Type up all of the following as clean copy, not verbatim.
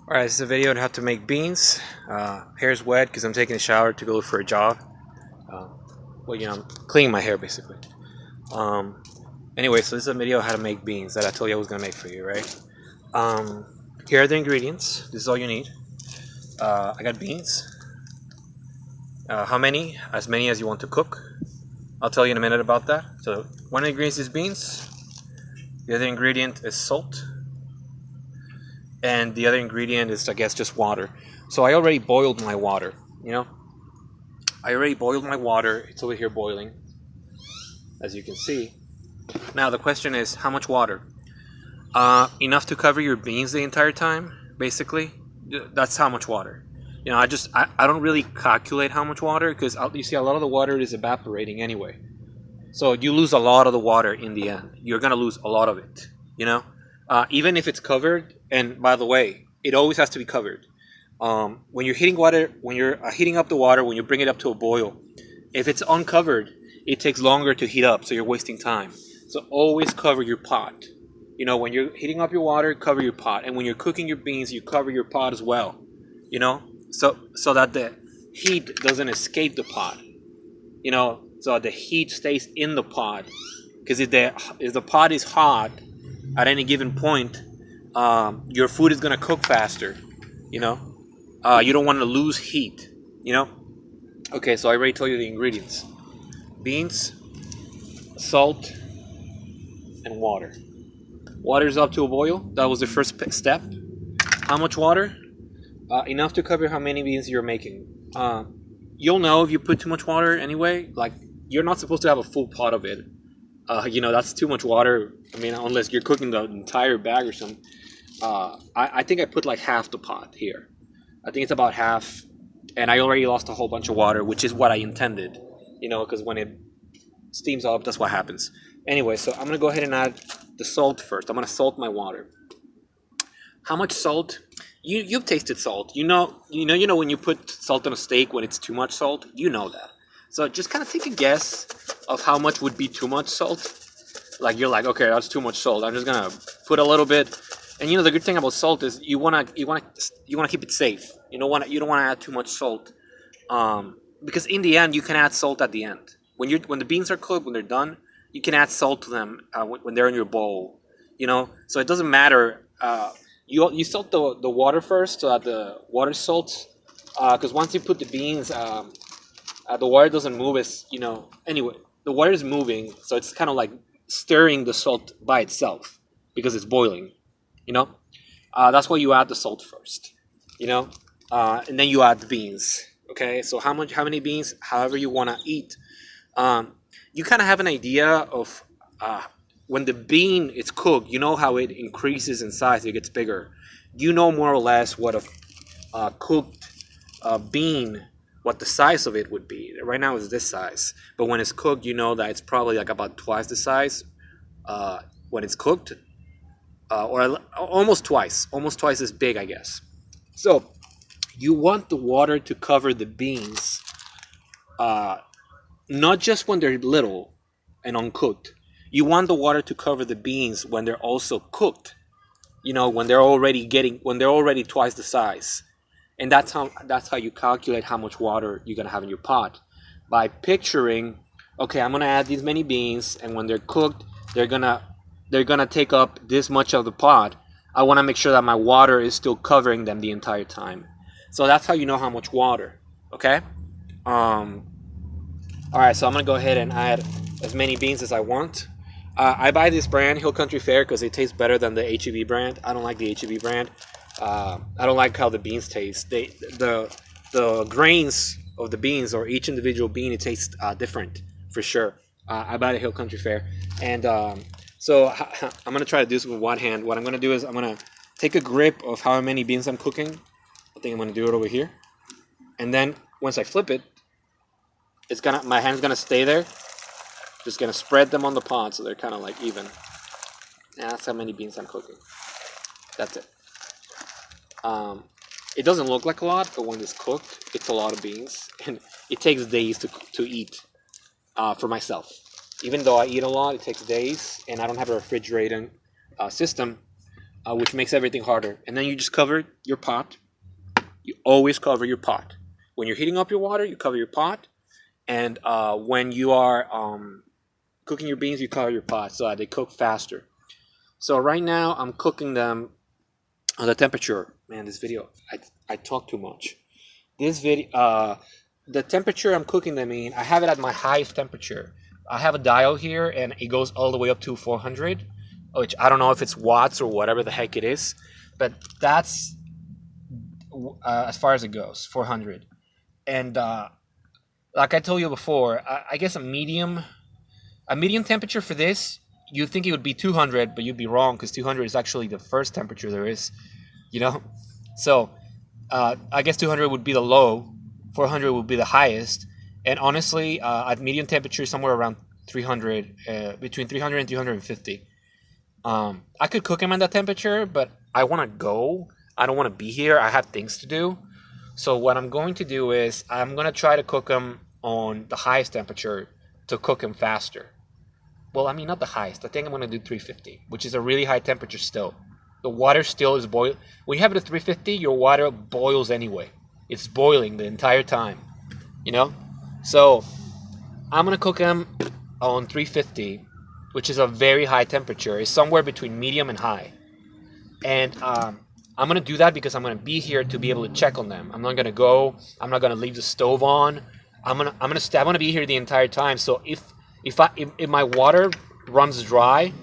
Alright, this is a video on how to make beans. Hair's wet because I'm taking a shower to go for a jog. Uh, I'm cleaning my hair basically. Um, anyway, so this is a video on how to make beans that I told you I was going to make for you, right? Here are the ingredients. This is all you need. I got beans. How many? As many as you want to cook. I'll tell you in a minute about that. So, one ingredient is beans. The other ingredient is salt. And the other ingredient is, I guess, just water. So I already boiled my water, I already boiled my water. It's over here boiling, as you can see. Now the question is, how much water? Enough to cover your beans the entire time, basically. That's how much water. I don't really calculate how much water, because you see a lot of the water is evaporating anyway. So you lose a lot of the water in the end. You're going to lose a lot of it, even if it's covered. And by the way, it always has to be covered. When you're heating water, when you're heating up the water, when you bring it up to a boil, if it's uncovered, it takes longer to heat up, so you're wasting time. So always cover your pot. When you're heating up your water, cover your pot. And when you're cooking your beans, you cover your pot as well. So that the heat doesn't escape the pot. So the heat stays in the pot. Because if the pot is hot at any given point, your food is gonna cook faster. You don't want to lose heat. Okay, so I already told you the ingredients: beans, salt, and water. Water's up to a boil. That was the first step. How much water? Enough to cover how many beans you're making. You'll know if you put too much water anyway. Like, you're not supposed to have a full pot of it. That's too much water. I mean, unless you're cooking the entire bag or something. I think I put like half the pot here. I think it's about half, and I already lost a whole bunch of water, which is what I intended. Because when it steams up, that's what happens. Anyway, so I'm gonna go ahead and add the salt first. I'm gonna salt my water. How much salt? You've tasted salt. You know when you put salt on a steak when it's too much salt. You know that. So just kind of take a guess of how much would be too much salt. Like, you're like, okay, that's too much salt. I'm just gonna put a little bit. And the good thing about salt is you wanna keep it safe. You don't wanna add too much salt, because in the end you can add salt at the end when the beans are cooked, when they're done. You can add salt to them when they're in your bowl. So it doesn't matter. You salt the water first, so that the water salts. Because once you put the beans, the water doesn't move as Anyway, the water is moving, so it's kind of like stirring the salt by itself because it's boiling. That's why you add the salt first. And then you add the beans. Okay, so how many beans? However you want to eat. You kind of have an idea of when the bean is cooked. You know how it increases in size; it gets bigger. More or less what a cooked bean, what the size of it would be. Right now it's this size, but when it's cooked, that it's probably like about twice the size when it's cooked. Or almost twice as big, I guess. So you want the water to cover the beans, not just when they're little and uncooked. You want the water to cover the beans when they're also cooked. When they're already twice the size. And that's how you calculate how much water you're gonna have in your pot, by picturing, okay, I'm gonna add these many beans, and when they're cooked, they're gonna take up this much of the pot. I want to make sure that my water is still covering them the entire time. So that's how you know how much water. Okay. All right. So I'm gonna go ahead and add as many beans as I want. I buy this brand, Hill Country Fare, because it tastes better than the HEB brand. I don't like the HEB brand. I don't like how the beans taste. The grains of the beans, or each individual bean, it tastes different for sure. I buy the Hill Country Fare, and so I'm going to try to do this with one hand. What I'm going to do is I'm going to take a grip of how many beans I'm cooking. I think I'm going to do it over here. And then once I flip it, my hand's going to stay there. Just going to spread them on the pot so they're kind of like even. And that's how many beans I'm cooking. That's it. It doesn't look like a lot, but when it's cooked, it's a lot of beans. And it takes days to eat for myself. Even though I eat a lot, it takes days, and I don't have a refrigerating system. which makes everything harder. And then you just cover your pot. You always cover your pot. When you're heating up your water, you cover your pot. And when you are cooking your beans, you cover your pot so that they cook faster. So right now, I'm cooking them on the temperature. Man, this video, I talk too much. This video, the temperature I'm cooking them in, I have it at my highest temperature. I have a dial here, and it goes all the way up to 400, which I don't know if it's watts or whatever the heck it is, but that's as far as it goes, 400. And like I told you before, I guess a medium temperature for this, you'd think it would be 200, but you'd be wrong, because 200 is actually the first temperature there is, you know? So I guess 200 would be the low, 400 would be the highest, and honestly, at medium temperature, somewhere around 300, between 300 and 350. I could cook them at that temperature, but I want to go. I don't want to be here. I have things to do. So what I'm going to do is I'm going to try to cook them on the highest temperature to cook them faster. Well, I mean, not the highest. I think I'm going to do 350, which is a really high temperature still. The water still is boiling. When you have it at 350, your water boils anyway. It's boiling the entire time, you know? So I'm going to cook them on 350, which is a very high temperature. It's somewhere between medium and high. And I'm going to do that because I'm going to be here to be able to check on them. I'm not going to go. I'm not going to leave the stove on. I'm going to be here the entire time. So if my water runs dry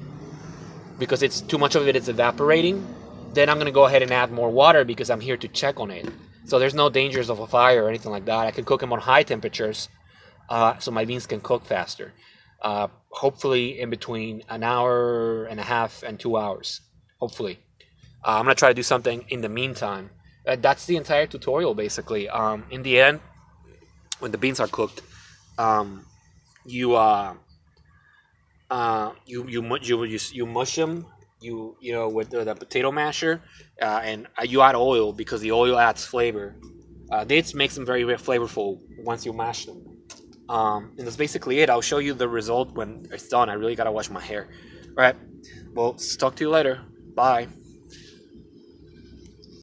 because it's too much of it is evaporating, then I'm going to go ahead and add more water because I'm here to check on it. So there's no dangers of a fire or anything like that. I can cook them on high temperatures so my beans can cook faster. Hopefully in between an hour and a half and 2 hours. Hopefully. I'm going to try to do something in the meantime. That's the entire tutorial, basically. In the end, when the beans are cooked, you mush them, you know, with the potato masher, and you add oil because the oil adds flavor. This makes them very, very flavorful once you mash them. And that's basically it. I'll show you the result when it's done. I really gotta wash my hair. All right. Well, talk to you later. Bye.